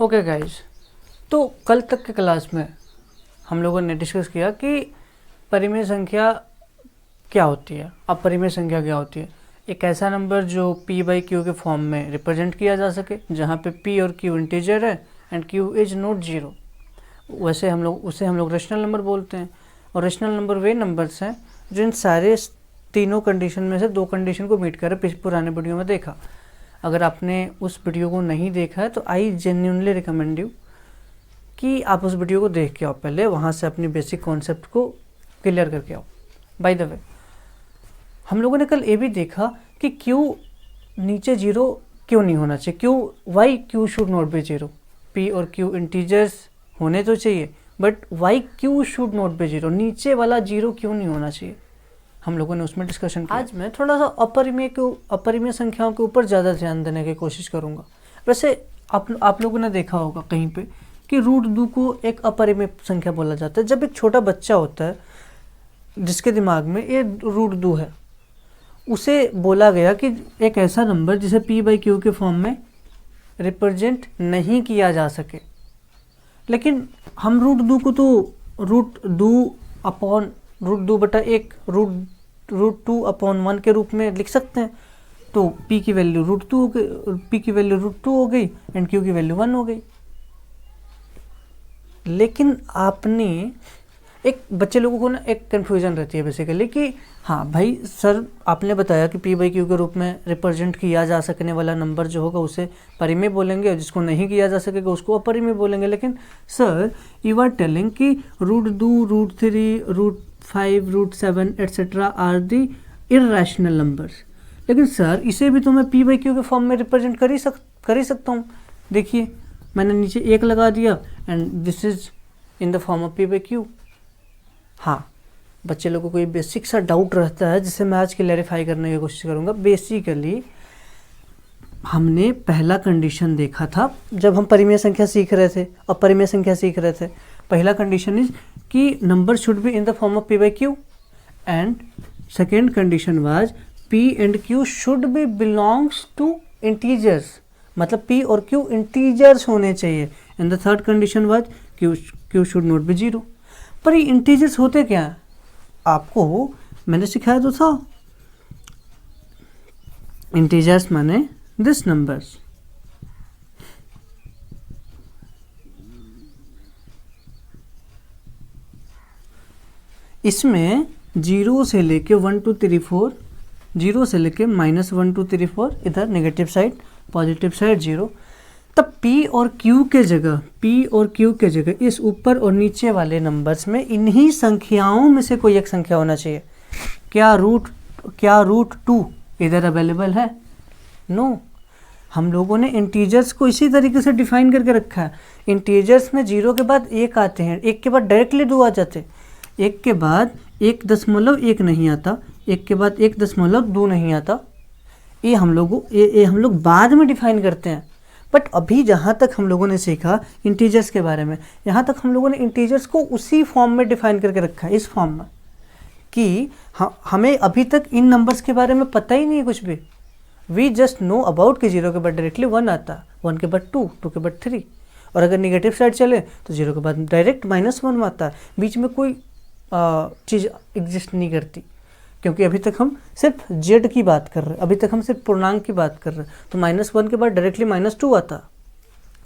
Okay guys, तो कल तक के क्लास में हम लोगों ने डिस्कस किया कि परिमेय संख्या क्या होती है, अपरिमेय संख्या क्या होती है। एक ऐसा नंबर जो p बाई क्यू के फॉर्म में रिप्रेजेंट किया जा सके, जहाँ पे p और q इंटीजर है and q is not zero, उसे हम लोग रेशनल नंबर बोलते हैं। और रेशनल नंबर वे नंबर्स हैं जो इन सारे तीनों कंडीशन में से दो कंडीशन को मीट कर पुराने वीडियो में देखा। अगर आपने उस वीडियो को नहीं देखा है तो आई जेन्युइनली रिकमेंड यू कि आप उस वीडियो को देख के आओ, पहले वहाँ से अपनी बेसिक कॉन्सेप्ट को क्लियर करके आओ। बाय द वे, हम लोगों ने कल ये भी देखा कि क्यू नीचे जीरो क्यों नहीं होना चाहिए, why Q should not be zero. P और क्यू इंटीजर्स होने तो चाहिए, but why Q should not be zero, नीचे वाला जीरो क्यों नहीं होना चाहिए, हम लोगों ने उसमें डिस्कशन किया। आज मैं थोड़ा सा अपरिमेय संख्याओं के ऊपर ज़्यादा ध्यान देने की कोशिश करूँगा। वैसे आप लोगों ने देखा होगा कहीं पे कि रूट 2 को एक अपरिमेय संख्या बोला जाता है। जब एक छोटा बच्चा होता है जिसके दिमाग में ये रूट 2 है, उसे बोला गया कि एक ऐसा नंबर जिसे p बाई क्यू के फॉर्म में रिप्रेजेंट नहीं किया जा सके, लेकिन हम रूट 2 को तो रूट 2 बटा एक रूट 2 अपॉन 1 के रूप में लिख सकते हैं। तो p की वैल्यू रूट 2 हो गई एंड q की वैल्यू 1 हो गई। लेकिन आपने एक बच्चे लोगों को ना एक कन्फ्यूजन रहती है बेसिकली कि हाँ भाई सर, आपने बताया कि p बाई क्यू के रूप में रिप्रेजेंट किया जा सकने वाला नंबर जो होगा उसे परिमेय बोलेंगे और जिसको नहीं किया जा सकेगा उसको अपरिमेय बोलेंगे। लेकिन सर यू आर टेलिंग कि root 2, root 3, root 5, root 7 etcetera are the irrational numbers. लेकिन सर इसे भी तो मैं p बाई क्यू के फॉर्म में रिप्रेजेंट कर ही सकता हूँ। देखिए मैंने नीचे 1 लगा दिया and this is in the form of p by Q. हाँ, बच्चे लोगों को ये बेसिक सा डाउट रहता है जिसे मैं आज क्लैरिफाई करने की कोशिश करूँगा। बेसिकली हमने पहला कंडीशन देखा था जब हम परिमेय संख्या सीख रहे थे, अपरिमेय संख्या सीख रहे थे। पहला कंडीशन इज कि number should be in the form of p by Q and second condition was p and q should be belongs to integers, मतलब p और q इंटीजर्स होने चाहिए। And the third condition was q should not be zero. पर ये integers होते क्या हैं? आपको मैंने सिखाया तो था, इंटीजर्स माने दिस नंबर्स। इसमें 0 से लेके 1 2 3 4, 0 से लेके -1 2 3 4, इधर नेगेटिव साइड, पॉजिटिव साइड 0। तब p और q के जगह इस ऊपर और नीचे वाले नंबर्स में इन्हीं संख्याओं में से कोई एक संख्या होना चाहिए। क्या रूट 2 इधर अवेलेबल है? नो। हम लोगों ने इंटीजर्स को इसी तरीके से डिफाइन करके रखा है। इंटीजर्स में 0 के बाद 1 आते हैं, 1 के बाद डायरेक्टली 2 आ जाते हैं, 1 के बाद 1.1 नहीं आता, 1 के बाद 1.2 नहीं आता। ये हम लोग बाद में डिफाइन करते हैं। बट अभी जहाँ तक हम लोगों ने सीखा इंटीजर्स के बारे में, यहाँ तक हम लोगों ने इंटीजर्स को उसी फॉर्म में डिफाइन करके रखा है, इस फॉर्म में, कि हमें अभी तक इन नंबर्स के बारे में पता ही नहीं है कुछ भी। वी जस्ट नो अबाउट कि 0 के बाद डायरेक्टली 1 आता, 1 के बाद 2, 2 के बाद 3, और अगर निगेटिव साइड चले तो 0 के बाद डायरेक्ट -1 आता है। बीच में कोई चीज़ एग्जिस्ट नहीं करती, क्योंकि अभी तक हम सिर्फ z की बात कर रहे हैं, अभी तक हम सिर्फ पूर्णांक की बात कर रहे हैं। तो -1 के बाद डायरेक्टली -2 आता,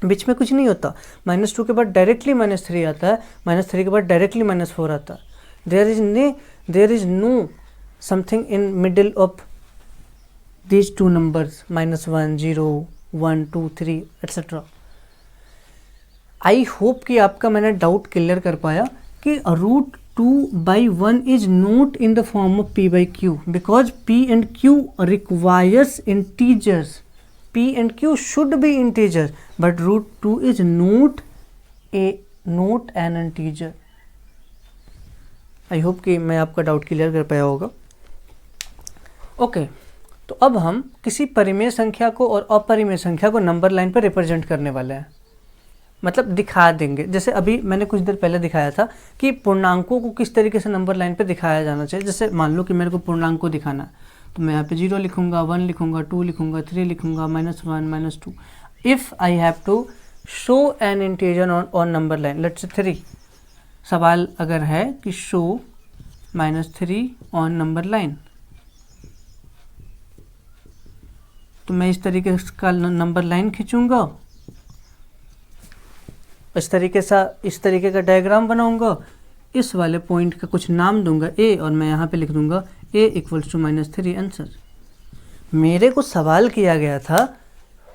बीच में कुछ नहीं होता। -2 के बाद डायरेक्टली -3 आता है, -3 के बाद डायरेक्टली -4 आता। There is no something in middle of these two numbers, -1 0 1 2 3 etcetera. I hope कि आपका मैंने डाउट क्लियर कर पाया कि root 2 by 1 is not in the form of p by q because p and q requires integers. p and q should be integers, but root 2 is not an integer. I hope कि मैं आपका doubt clear कर पाया होगा। Okay, तो अब हम किसी परिमेय संख्या को और अपरिमेय संख्या को नंबर लाइन पर रिप्रेजेंट करने वाले हैं, मतलब दिखा देंगे। जैसे अभी मैंने कुछ देर पहले दिखाया था कि पूर्णांकों को किस तरीके से नंबर लाइन पे दिखाया जाना चाहिए। जैसे मान लो कि मेरे को पूर्णांक को दिखाना है, तो मैं यहाँ पे 0 लिखूंगा, 1 लिखूंगा, 2 लिखूंगा, 3 लिखूंगा, -1 -2। If I have to show an integer on number line, let's say 3। सवाल अगर है कि शो -3 ऑन नंबर लाइन, तो मैं इस तरीके का नंबर लाइन खींचूंगा, इस तरीके का डायग्राम बनाऊंगा, इस वाले पॉइंट का कुछ नाम दूंगा ए, और मैं यहाँ पे लिख दूंगा a इक्वल्स टू -3 आंसर। मेरे को सवाल किया गया था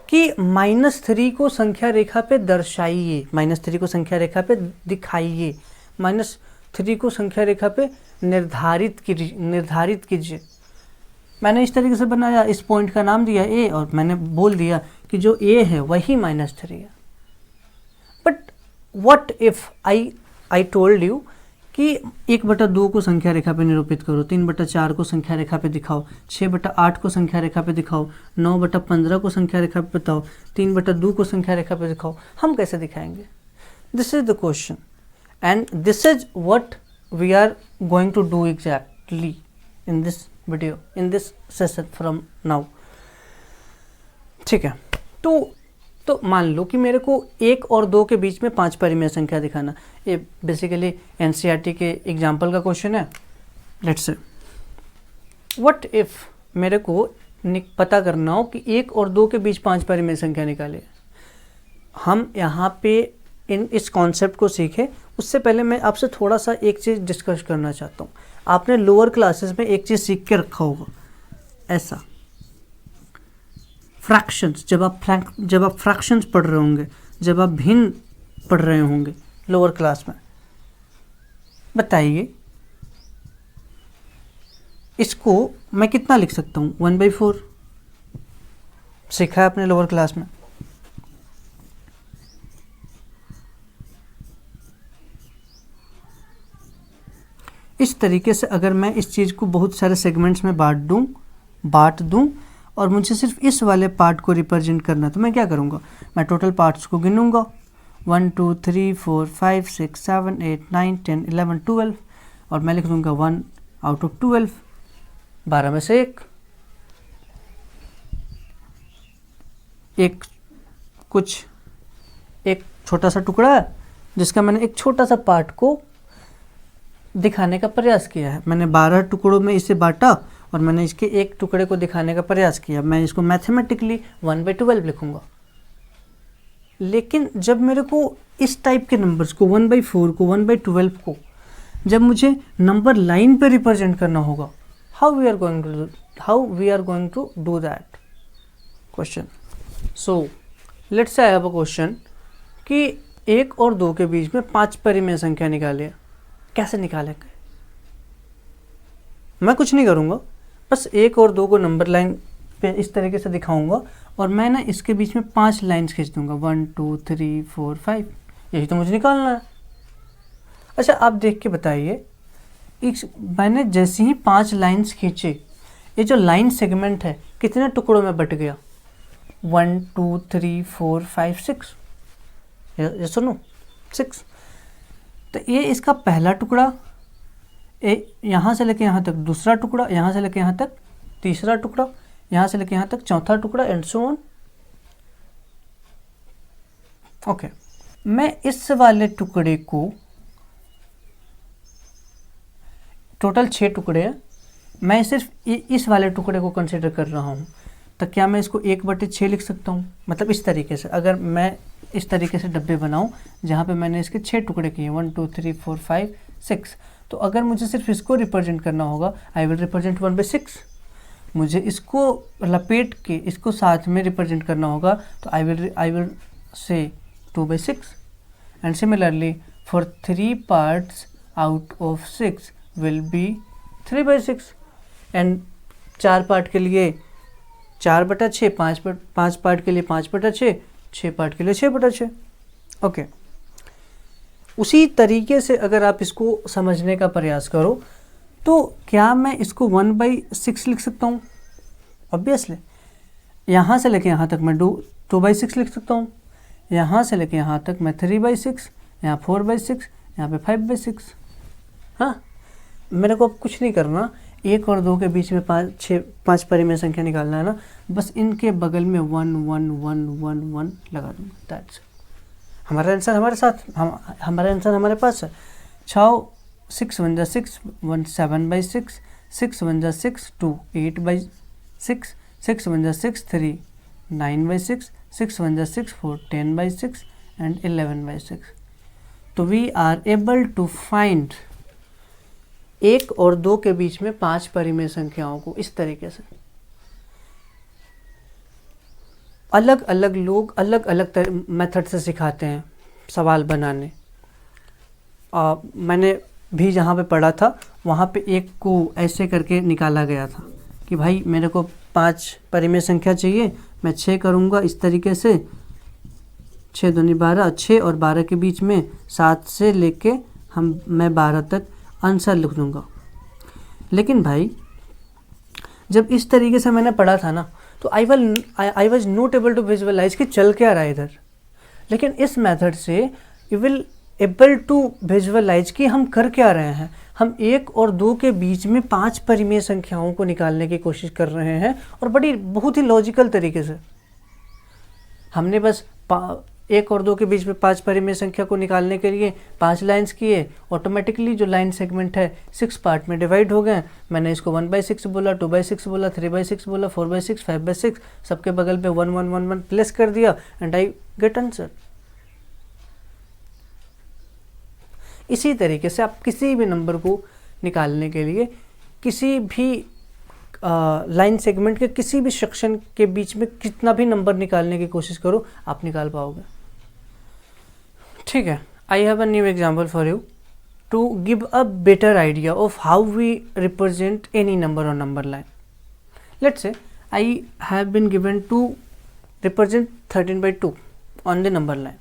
कि -3 को संख्या रेखा पे दर्शाइए, -3 को संख्या रेखा पे दिखाइए, -3 को संख्या रेखा पे निर्धारित कीजिए। मैंने इस तरीके से बनाया, इस पॉइंट का नाम दिया a, और मैंने बोल दिया कि जो a है वही -3 है। But what if I told you कि 1/2 को संख्या रेखा पे निरूपित करो, 3/4 को संख्या रेखा पे दिखाओ, 6/8 को संख्या रेखा पे दिखाओ, 9/15 को संख्या रेखा पे बताओ, 3/2 को संख्या रेखा पे दिखाओ, हम कैसे दिखाएंगे? This is the question and this is what we are going to do exactly in this video, in this session from now. ठीक है, तो मान लो कि मेरे को 1 और 2 के बीच में 5 परिमेय संख्या दिखाना। ये बेसिकली एनसीईआरटी के एग्जाम्पल का क्वेश्चन है। लेट्स से व्हाट इफ मेरे को पता करना हो कि 1 और 2 के बीच 5 परिमेय संख्या निकाले। हम यहाँ पे इस कॉन्सेप्ट को सीखे, उससे पहले मैं आपसे थोड़ा सा एक चीज़ डिस्कस करना चाहता हूँ। आपने लोअर क्लासेस में एक चीज़ सीख के रखा होगा, ऐसा फ्रैक्शंस, जब आप फ्रैक्शंस पढ़ रहे होंगे, जब आप भिन्न पढ़ रहे होंगे लोअर क्लास में, बताइए इसको मैं कितना लिख सकता हूँ? 1/4 सीखा है आपने लोअर क्लास में। इस तरीके से अगर मैं इस चीज़ को बहुत सारे सेगमेंट्स में बांट दूं और मुझे सिर्फ इस वाले पार्ट को रिप्रेजेंट करना, तो मैं क्या करूँगा? मैं टोटल पार्ट्स को गिनूंगा, 1 2 3 4 5 6 7 8 9 10 11 12, और मैं लिख दूंगा 1 आउट ऑफ 12, 12 में से एक छोटा सा टुकड़ा है जिसका मैंने एक छोटा सा पार्ट को दिखाने का प्रयास किया है। मैंने 12 टुकड़ों में इसे बांटा और मैंने इसके एक टुकड़े को दिखाने का प्रयास किया। मैं इसको मैथमेटिकली 1/12 लिखूंगा। लेकिन जब मेरे को इस टाइप के नंबर्स को 1/4 को 1/12 को जब मुझे नंबर लाइन पे रिप्रेजेंट करना होगा, how we are going to do that question. So let's say I have a question कि 1 और 2 के बीच में 5 परिमेय संख्या निकालिए। कैसे निकालेंगे? मैं कुछ नहीं करूँगा, बस 1 और 2 को नंबर लाइन पे इस तरीके से दिखाऊंगा और मैं ना इसके बीच में 5 लाइन्स खींच दूंगा, 1 2 3 4 5। यही तो मुझे निकालना है। अच्छा, आप देख के बताइए, मैंने जैसे ही 5 लाइन्स खींचे, ये जो लाइन सेगमेंट है कितने टुकड़ों में बट गया? 1 2 3 4 5 6। ये सुनो, 6। तो ये इसका पहला टुकड़ा, यहाँ से लेके यहाँ तक दूसरा टुकड़ा, यहाँ से लेके यहाँ तक तीसरा टुकड़ा, यहाँ से लेके यहाँ तक चौथा टुकड़ा, एंड सो ऑन। ओके, मैं इस वाले टुकड़े को, टोटल 6 टुकड़े हैं, मैं सिर्फ इस वाले टुकड़े को कंसिडर कर रहा हूँ, तो क्या मैं इसको 1/6 लिख सकता हूँ? मतलब इस तरीके से, अगर मैं इस तरीके से डब्बे बनाऊं जहाँ पे मैंने इसके 6 टुकड़े किए, 1 2 3 4 5 6, तो अगर मुझे सिर्फ इसको रिप्रेजेंट करना होगा, आई विल रिप्रेजेंट 1/6। मुझे इसको लपेट के इसको साथ में रिप्रेजेंट करना होगा, तो I will say 2/6। And similarly for 3 parts out of 6 will be 3/6। And 4 part के लिए 4/6, 5 पार्ट के लिए 5/6, 6 पार्ट के लिए 6/6। ओके, उसी तरीके से अगर आप इसको समझने का प्रयास करो, तो क्या मैं इसको 1/6 लिख सकता हूँ? ऑब्वियसली। यहाँ से लेके यहाँ तक मैं 2/6 लिख सकता हूँ, यहाँ से लेके यहाँ तक मैं 3/6, यहाँ 4/6, यहाँ पे 5/6। हाँ, मेरे को अब कुछ नहीं करना, 1 और 2 के बीच में 5 परिमेय संख्या निकालना है ना, बस इनके बगल में 1 1 1 1 1 लगा दूंगा, दैट्स। हमारा आंसर हमारे साथ, हमारा आंसर हमारे पास है। 6 6 1 6 1 7/6, 6 1 6 2 8/6, 6 1 6 3 9/6, 6 1 6 4 10/6 and 11/6। तो we are able to find 1 और 2 के बीच में 5 परिमेय संख्याओं को इस तरीके से। अलग अलग लोग अलग अलग मेथड से सिखाते हैं सवाल बनाने। मैंने भी जहाँ पे पढ़ा था वहाँ पे एक को ऐसे करके निकाला गया था कि भाई मेरे को 5 परिमेय संख्या चाहिए, मैं 6 करूँगा इस तरीके से, 6 दूनी 12, 6 और 12 के बीच में 7 से लेके मैं 12 तक आंसर लिख दूँगा। लेकिन भाई जब इस तरीके से मैंने पढ़ा था ना, तो I was not able to visualise कि चल क्या रहा है इधर। लेकिन इस मेथड से you will able to visualise कि हम कर क्या रहे हैं। हम 1 और 2 के बीच में 5 परिमेय संख्याओं को निकालने की कोशिश कर रहे हैं, और बहुत ही लॉजिकल तरीके से। हमने बस 1 और 2 के बीच में 5 परिमेय संख्या को निकालने के लिए 5 लाइन्स किए। ऑटोमेटिकली जो लाइन सेगमेंट है 6 पार्ट में डिवाइड हो गए। मैंने इसको 1/6 बोला, 2/6 बोला, 3/6 बोला, 4/6, 5/6, सबके बगल पे 1 1 1 1 प्लेस कर दिया एंड आई गेट आंसर। इसी तरीके से आप किसी भी नंबर को निकालने के लिए किसी भी लाइन सेगमेंट के किसी भी सेक्शन के बीच में कितना भी नंबर निकालने की कोशिश करो, आप निकाल पाओगे। ठीक है, I have a new example for you to give a better idea of how we represent any number और number line. Let's say I have been given to represent 13/2 on the number line.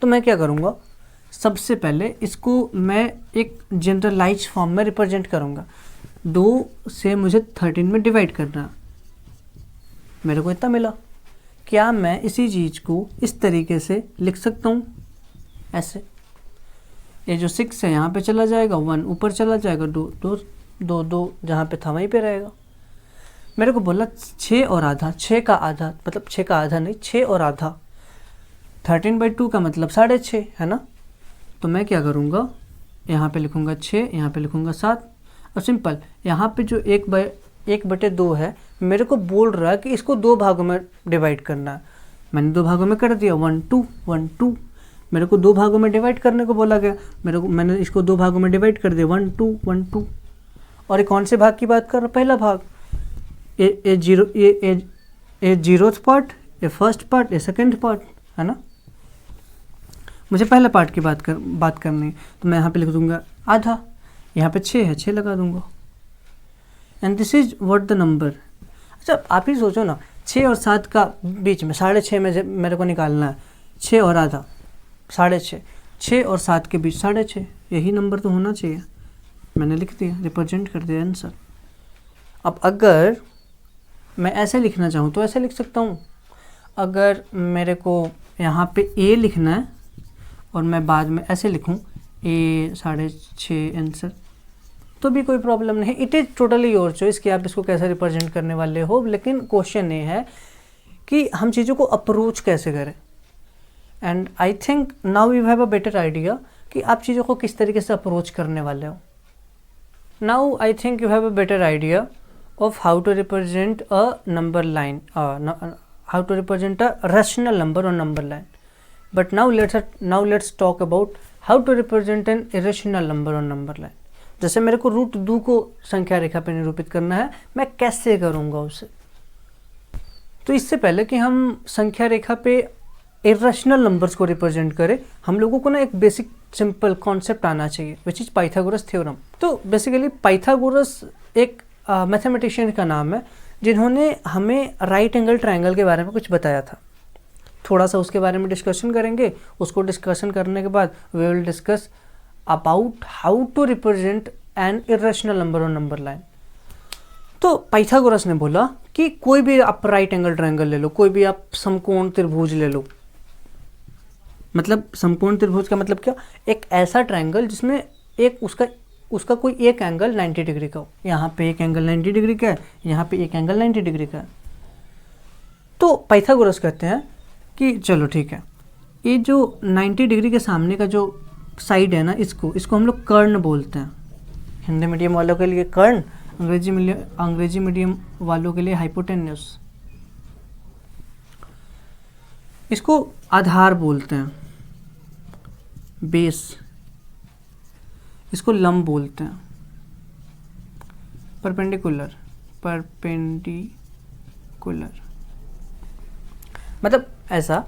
तो मैं क्या करूँगा, सबसे पहले इसको मैं एक जनरलाइज फॉर्म में रिप्रेजेंट करूँगा। 2 से मुझे 13 में डिवाइड करना, मेरे को इतना मिला। क्या मैं इसी चीज़ को इस तरीके से लिख सकता हूँ, ऐसे? ये जो 6 है यहाँ पे चला जाएगा, 1 ऊपर चला जाएगा, 2 जहाँ पे था वहीं पे रहेगा। मेरे को बोला 6 और आधा, 6 का आधा मतलब 6 का आधा नहीं, 6 और आधा, 13/2 का मतलब 6.5 है ना। तो मैं क्या करूँगा, यहाँ पे लिखूँगा 6, यहाँ पे लिखूँगा 7, और सिंपल यहाँ पे जो 1/2 है, मेरे को बोल रहा है कि इसको 2 भागों में डिवाइड करना है। मैंने 2 भागों में कर दिया, 1 2 1 2। मेरे को 2 भागों में डिवाइड करने को बोला गया, मैंने इसको 2 भागों में डिवाइड कर दिया, 1 2 1 2। और ये कौन से भाग की बात कर रहा हूँ? पहला भाग, ए 0th पार्ट, ए फर्स्ट पार्ट, ए सेकेंड पार्ट, है ना। मुझे पहले पार्ट की बात करनी है, तो मैं यहाँ पे लिख दूंगा आधा, यहाँ पे 6 है, 6 लगा दूंगा, and this is what the number. अच्छा आप ही सोचो ना, 6 और 7 का बीच में 6.5 में मेरे को निकालना है, 6 और आधा 6.5, 6 और 7 के बीच 6.5, यही नंबर तो होना चाहिए। मैंने लिख दिया, रिप्रेजेंट कर दिया आंसर। अब अगर मैं ऐसे लिखना चाहूँ तो ऐसे लिख सकता हूँ। अगर मेरे को यहाँ पे ए लिखना है और मैं बाद में ऐसे लिखूं ए 6.5 आंसर, तो भी कोई प्रॉब्लम नहीं। It is totally your choice कि आप इसको कैसे रिप्रेजेंट करने वाले हो। लेकिन क्वेश्चन ये है कि हम चीज़ों को अप्रोच कैसे करें। And I think now you have a better idea कि आप चीज़ों को किस तरीके से अप्रोच करने वाले हो। Now I think you have a better idea of how to represent a number line, how to represent a rational number और number line. But now let's talk about how to represent an irrational number on number line। जैसे मेरे को √2 को संख्या रेखा पे निरूपित करना है, मैं कैसे करूँगा उसे। तो इससे पहले कि हम संख्या रेखा पे इरेशनल नंबर्स को रिप्रेजेंट करें, हम लोगों को ना एक बेसिक सिंपल कॉन्सेप्ट आना चाहिए, विच इज पाइथागोरस थ्योरम। तो बेसिकली पाइथागोरस एक मैथमेटिशियन का नाम है जिन्होंने हमें राइट एंगल ट्रायंगल के बारे में कुछ बताया था। थोड़ा सा उसके बारे में डिस्कशन करेंगे। उसको डिस्कशन करने के बाद we will discuss about how to represent an irrational number on number line. तो पाइथागोरस ने बोला कि कोई भी आप राइट एंगल ट्रायंगल ले लो, कोई भी आप समकोण त्रिभुज ले लो। मतलब समकोण त्रिभुज का मतलब क्या? एक ऐसा ट्रायंगल जिसमें एक उसका कोई एक एंगल 90 डिग्री का हो। यहाँ पे एक एंगल 90 डिग्री का है, यहाँ पे एक एंगल 90 डिग्री का है। तो पाइथागोरस कहते हैं कि चलो ठीक है, ये जो 90 डिग्री के सामने का जो साइड है ना, इसको हम लोग कर्ण बोलते हैं। हिंदी मीडियम वालों के लिए कर्ण, अंग्रेजी मीडियम वालों के लिए हाइपोटेन्यूस। इसको आधार बोलते हैं, बेस। इसको लंब बोलते हैं, परपेंडिकुलर। मतलब ऐसा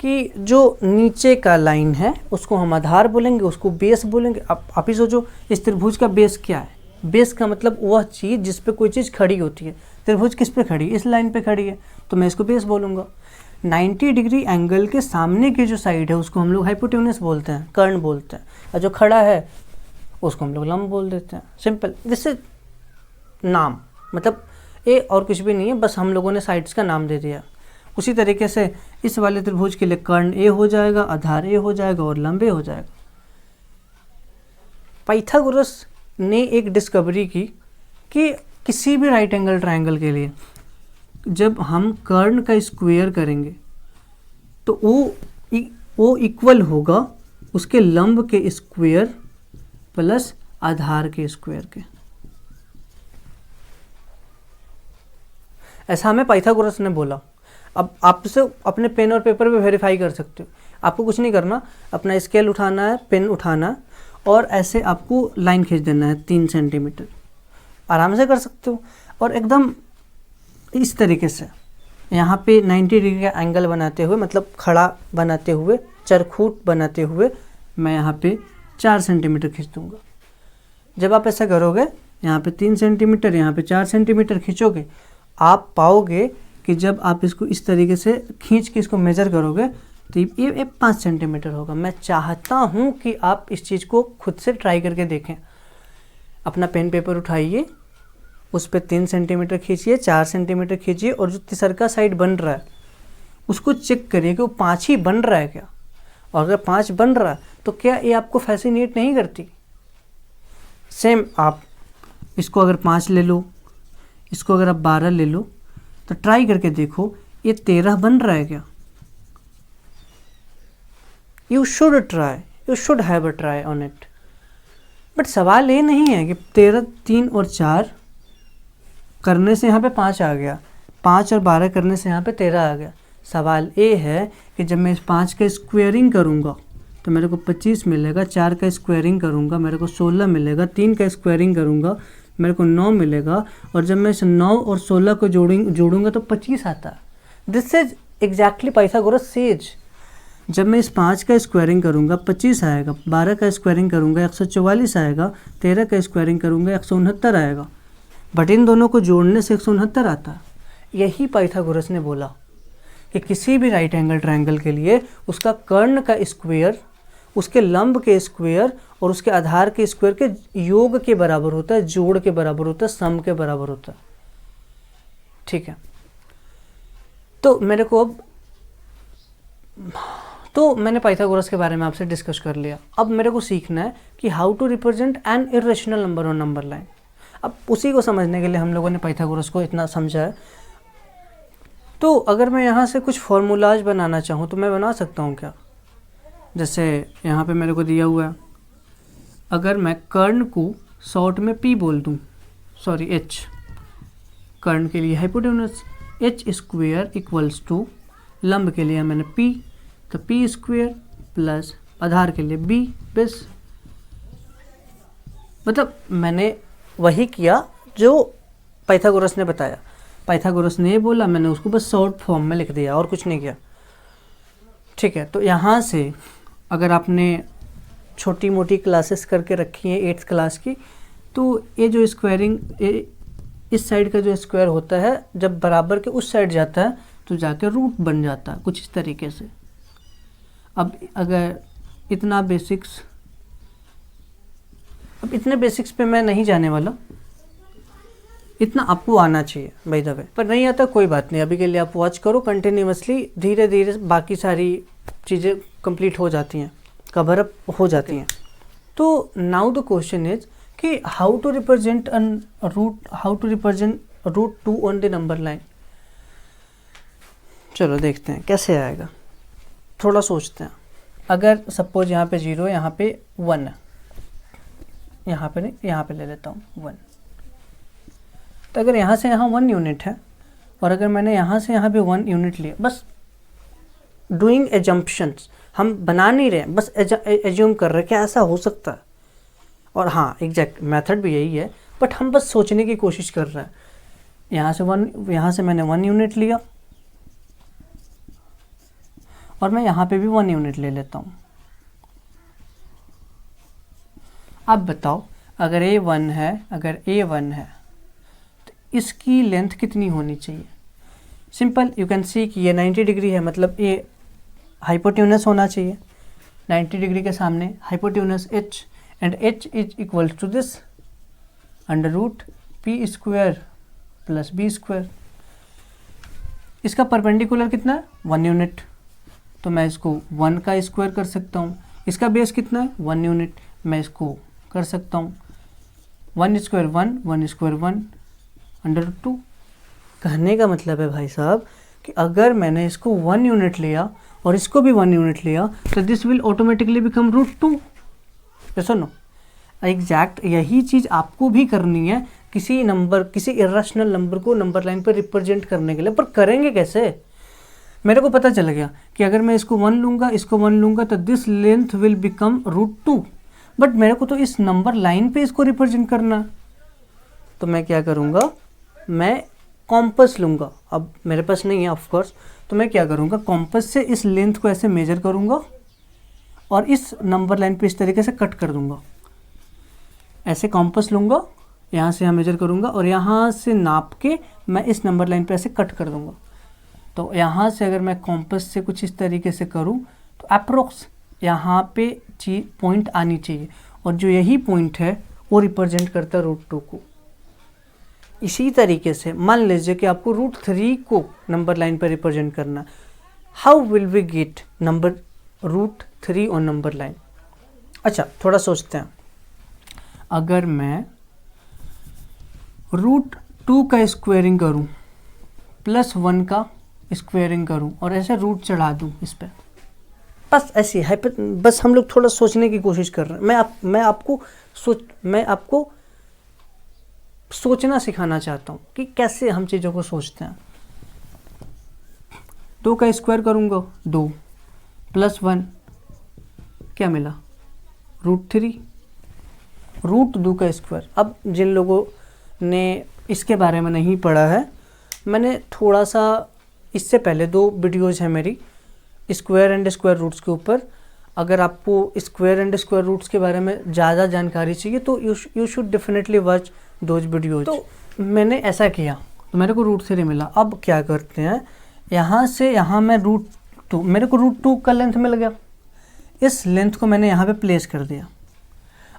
कि जो नीचे का लाइन है उसको हम आधार बोलेंगे, उसको बेस बोलेंगे। आप ही सोचो, इस त्रिभुज का बेस क्या है? बेस का मतलब वह चीज़ जिस पे कोई चीज़ खड़ी होती है। त्रिभुज किस पे खड़ी है? इस लाइन पे खड़ी है, तो मैं इसको बेस बोलूँगा। 90 डिग्री एंगल के सामने की जो साइड है उसको हम लोग हाइपोटेन्यूस बोलते हैं, कर्ण बोलते हैं। और जो खड़ा है उसको हम लोग लंब बोल देते हैं। सिंपल, जिससे नाम मतलब ए और कुछ भी नहीं है, बस हम लोगों ने साइड्स का नाम दे दिया। उसी तरीके से इस वाले त्रिभुज के लिए कर्ण ए हो जाएगा, आधार ए हो जाएगा और लंब ए हो जाएगा। पाइथागोरस ने एक डिस्कवरी की कि किसी भी राइट एंगल ट्रायंगल के लिए जब हम कर्ण का स्क्वायर करेंगे तो वो इक्वल होगा उसके लंब के स्क्वायर प्लस आधार के स्क्वायर के। ऐसा हमें पाइथागोरस ने बोला। अब आपसे अपने पेन और पेपर पे वेरीफाई कर सकते हो। आपको कुछ नहीं करना, अपना स्केल उठाना है, पेन उठाना है और ऐसे आपको लाइन खींच देना है 3 सेंटीमीटर। आराम से कर सकते हो। और एकदम इस तरीके से यहाँ पे 90 डिग्री का एंगल बनाते हुए, मतलब खड़ा बनाते हुए, चरखूट बनाते हुए मैं यहाँ पे 4 सेंटीमीटर खींच दूँगा। जब आप ऐसा करोगे, यहाँ पे 3 सेंटीमीटर, यहाँ पे 4 सेंटीमीटर खींचोगे, आप पाओगे कि जब आप इसको इस तरीके से खींच के इसको मेज़र करोगे तो ये 5 सेंटीमीटर होगा। मैं चाहता हूँ कि आप इस चीज़ को खुद से ट्राई करके देखें। अपना पेन पेपर उठाइए, उस पर 3 सेंटीमीटर खींचिए, 4 सेंटीमीटर खींचिए और जो तीसरा साइड बन रहा है उसको चेक करिए कि वो 5 ही बन रहा है क्या। और अगर 5 बन रहा है तो क्या ये आपको फैसिनेट नहीं करती? सेम आप इसको अगर 5 ले लो, इसको अगर आप 12 ले लो, तो ट्राई करके देखो ये 13 बन रहा है क्या। You should have a try on it. But सवाल ये नहीं है कि 13, 3 और 4 करने से यहाँ पे 5 आ गया, 5 और 12 करने से यहाँ पे 13 आ गया। सवाल ये है कि जब मैं इस 5 का स्क्वायरिंग करूँगा तो मेरे को 25 मिलेगा, 4 का स्क्वायरिंग करूँगा मेरे को 16 मिलेगा, 3 का स्क्वायरिंग करूँगा मेरे को 9 मिलेगा, और जब मैं इस 9 और 16 को जोड़ूंगा तो 25 आता। This is exactly Pythagoras says. जब मैं इस 5 का स्क्वायरिंग करूँगा 25 आएगा, 12 का स्क्वायरिंग करूँगा 144 आएगा, 13 का स्क्वायरिंग करूँगा 169 आएगा। बट इन दोनों को जोड़ने से 169 आता। यही पाइथागोरस ने बोला कि किसी भी राइट एंगल ट्रायंगल के लिए उसका कर्ण का स्क्वायर उसके लंब के स्क्वायर और उसके आधार के स्क्वायर के योग के बराबर होता है, जोड़ के बराबर होता है, सम के बराबर होता है। ठीक है, तो मैंने पाइथागोरस के बारे में आपसे डिस्कस कर लिया। अब मेरे को सीखना है कि how to represent an irrational number on number line. अब उसी को समझने के लिए हम लोगों ने पाइथागोरस को इतना समझा है। तो अगर मैं यहाँ से कुछ फॉर्मूलाज बनाना चाहूँ तो मैं बना सकता हूँ क्या? जैसे यहाँ पे मेरे को दिया हुआ है, अगर मैं कर्ण को शॉर्ट में P बोल दूँ, सॉरी H, कर्ण के लिए hypotenuse H square equals to, लंब के लिए मैंने P, तो P स्क्वायर प्लस आधार के लिए B बेस। मतलब मैंने वही किया जो पाइथागोरस ने बताया। पाइथागोरस ने ये बोला, मैंने उसको बस शॉर्ट फॉर्म में लिख दिया और कुछ नहीं किया। ठीक है, तो यहाँ से अगर आपने छोटी मोटी क्लासेस करके रखी हैं 8th क्लास की, तो ये जो स्क्वायरिंग, इस साइड का जो स्क्वायर होता है जब बराबर के उस साइड जाता है तो जाके रूट बन जाता है कुछ इस तरीके से। अब अगर इतना बेसिक्स, अब इतने बेसिक्स पे मैं नहीं जाने वाला, इतना आपको आना चाहिए बाय द वे। पर नहीं आता कोई बात नहीं, अभी के लिए आप वॉच करो कंटिन्यूअसली, धीरे धीरे बाकी सारी चीज़ें कंप्लीट हो जाती हैं, कवर अप हो जाती हैं। तो नाउ द क्वेश्चन इज कि how to represent root 2 on the number line. चलो देखते हैं कैसे आएगा। थोड़ा सोचते हैं, अगर सपोज यहाँ पे 0, यहाँ पे 1 है, यहाँ पे नहीं, यहाँ पे ले लेता हूँ 1, तो अगर यहाँ से यहाँ 1 यूनिट है और अगर मैंने यहाँ से यहाँ पे 1 यूनिट लिया, बस डूइंग एजम्पशंस, हम बना नहीं रहे, बस एज्यूम कर रहे हैं कि ऐसा हो सकता है, और हाँ एग्जैक्ट मेथड भी यही है, बट हम बस सोचने की कोशिश कर रहे हैं। यहाँ से मैंने 1 यूनिट लिया और मैं यहाँ पे भी 1 यूनिट ले लेता हूँ। अब बताओ, अगर A1 है, अगर A1 है तो इसकी लेंथ कितनी होनी चाहिए? सिंपल, यू कैन सी कि ये 90 डिग्री है, मतलब ये हाइपोटेन्यूस होना चाहिए। 90 डिग्री के सामने hypotenuse h, and h is equal to this under root p square plus b square. इसका परपेंडिकुलर कितना है? 1 यूनिट, तो मैं इसको 1 का स्क्वायर कर सकता हूँ। इसका बेस कितना है? 1 यूनिट, मैं इसको कर सकता हूँ 1 स्क्वायर 1, 1 स्क्वायर 1 अंडर रूट 2। कहने का मतलब है भाई साहब कि अगर मैंने इसको 1 यूनिट लिया और इसको भी 1 यूनिट लिया तो this will automatically become root 2। ऐसा नो, एग्जैक्ट यही चीज़ आपको भी करनी है किसी नंबर, किसी इरेशनल नंबर को नंबर लाइन पर रिप्रेजेंट करने के लिए। पर करेंगे कैसे? मेरे को पता चल गया कि अगर मैं इसको 1 लूँगा, इसको 1 लूँगा तो this length will become root 2, but मेरे को तो इस नंबर लाइन पे इसको रिप्रेजेंट करना, तो मैं क्या करूँगा, मैं कॉम्पस लूँगा। अब मेरे पास नहीं है ऑफ कोर्स, तो मैं क्या करूँगा, कॉम्पस से इस लेंथ को ऐसे मेजर करूँगा और इस नंबर लाइन पे इस तरीके से कट कर दूँगा। ऐसे कॉम्पस लूँगा, यहाँ से यहाँ मेजर करूँगा और यहाँ से नाप के मैं इस नंबर लाइन पे ऐसे कट कर दूँगा। तो यहाँ से अगर मैं कॉम्पस से कुछ इस तरीके से करूँ तो अप्रोक्स यहाँ पे चीज पॉइंट आनी चाहिए, और जो यही पॉइंट है वो रिप्रेजेंट करता है रूट 2 को। इसी तरीके से मान लीजिए कि आपको रूट 3 को नंबर लाइन पर रिप्रेजेंट करना, how will we get number root 3 on number line? अच्छा थोड़ा सोचते हैं, अगर मैं रूट 2 का स्क्वायरिंग करूं प्लस 1 का स्क्वायरिंग करूं और ऐसे रूट चढ़ा दूं इस पर, बस ऐसी है, बस हम लोग थोड़ा सोचने की कोशिश कर रहे हैं। मैं आपको सोचना सिखाना चाहता हूँ कि कैसे हम चीज़ों को सोचते हैं। 2 का स्क्वायर करूँगा 2 प्लस 1 क्या मिला? रूट 3, रूट 2 का स्क्वायर। अब जिन लोगों ने इसके बारे में नहीं पढ़ा है, मैंने थोड़ा सा इससे पहले 2 वीडियोज़ हैं मेरी स्क्वायर एंड स्क्वायर रूट्स के ऊपर। अगर आपको स्क्वायर एंड स्क्वायर रूट्स के बारे में ज़्यादा जानकारी चाहिए तो you should definitely watch those videos. तो मैंने ऐसा किया तो मेरे को रूट 3 मिला। अब क्या करते हैं, यहाँ से यहाँ मैं रूट 2, मेरे को रूट 2 का लेंथ मिल गया, इस लेंथ को मैंने यहाँ पे प्लेस कर दिया।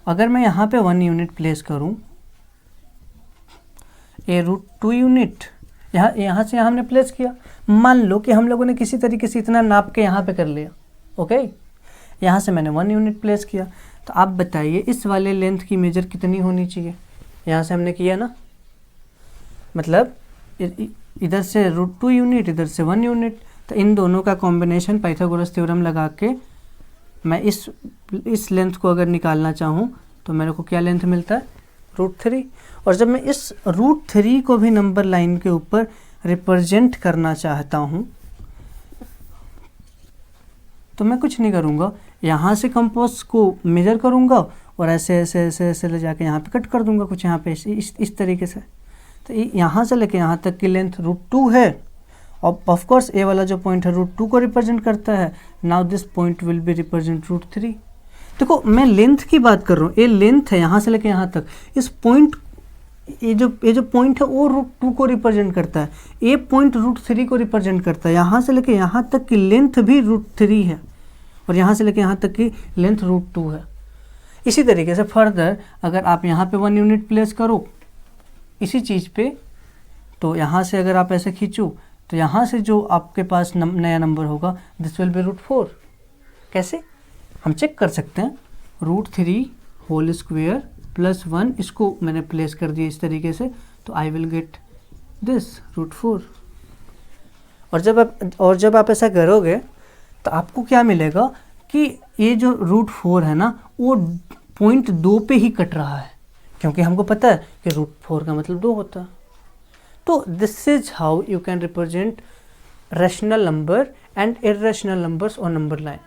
अगर मैं यहाँ पे 1 यूनिट प्लेस करूँ, ए रूट 2 यूनिट यहाँ से यहाँ हमने प्लेस किया। मान लो कि हम लोगों ने किसी तरीके से इतना नाप के यहाँ पे कर लिया, ओके। यहाँ से मैंने 1 यूनिट प्लेस किया, तो आप बताइए इस वाले लेंथ की मेजर कितनी होनी चाहिए? यहाँ से हमने किया ना, मतलब इधर से रूट 2 यूनिट, इधर से 1 यूनिट, तो इन दोनों का कॉम्बिनेशन पाइथागोरस थ्योरम लगा के मैं इस लेंथ को अगर निकालना चाहूँ तो मेरे को क्या लेंथ मिलता है? रूट 3। और जब मैं इस रूट 3 को भी नंबर लाइन के ऊपर रिप्रेजेंट करना चाहता हूँ तो मैं कुछ नहीं करूँगा, यहाँ से कंपास को मेजर करूँगा और ऐसे ऐसे ऐसे ऐसे ले जाके यहाँ पे कट कर दूँगा कुछ यहाँ पे इस तरीके से। तो यहाँ से लेके यहाँ तक की लेंथ रूट 2 है, और ऑफ कोर्स ए वाला जो पॉइंट है रूट 2 को रिप्रेजेंट करता है। Now this point will be represent root 3। देखो मैं लेंथ की बात कर रहा हूँ, ये लेंथ है यहाँ से लेके यहाँ तक। इस पॉइंट ये जो पॉइंट है वो रूट 2 को रिप्रेजेंट करता है, ये पॉइंट रूट 3 को रिप्रेजेंट करता है। यहाँ से लेके यहाँ तक की लेंथ भी रूट 3 है और यहाँ से लेके यहाँ तक की लेंथ रूट 2 है। इसी तरीके से फर्दर अगर आप यहाँ पे 1 यूनिट प्लेस करो इसी चीज़ पे, तो यहाँ से अगर आप ऐसे खींचो तो यहाँ से जो आपके पास नया नंबर होगा दिस विल बी रूट 4। कैसे हम चेक कर सकते हैं? रूट 3 होल स्क्वायर प्लस 1, इसको मैंने प्लेस कर दिया इस तरीके से, तो I will get this root 4। और जब आप ऐसा करोगे तो आपको क्या मिलेगा कि ये जो √4 है ना वो पॉइंट 2 पे ही कट रहा है, क्योंकि हमको पता है कि √4 का मतलब 2 होता है। तो this is how you can represent rational number and irrational numbers on number line.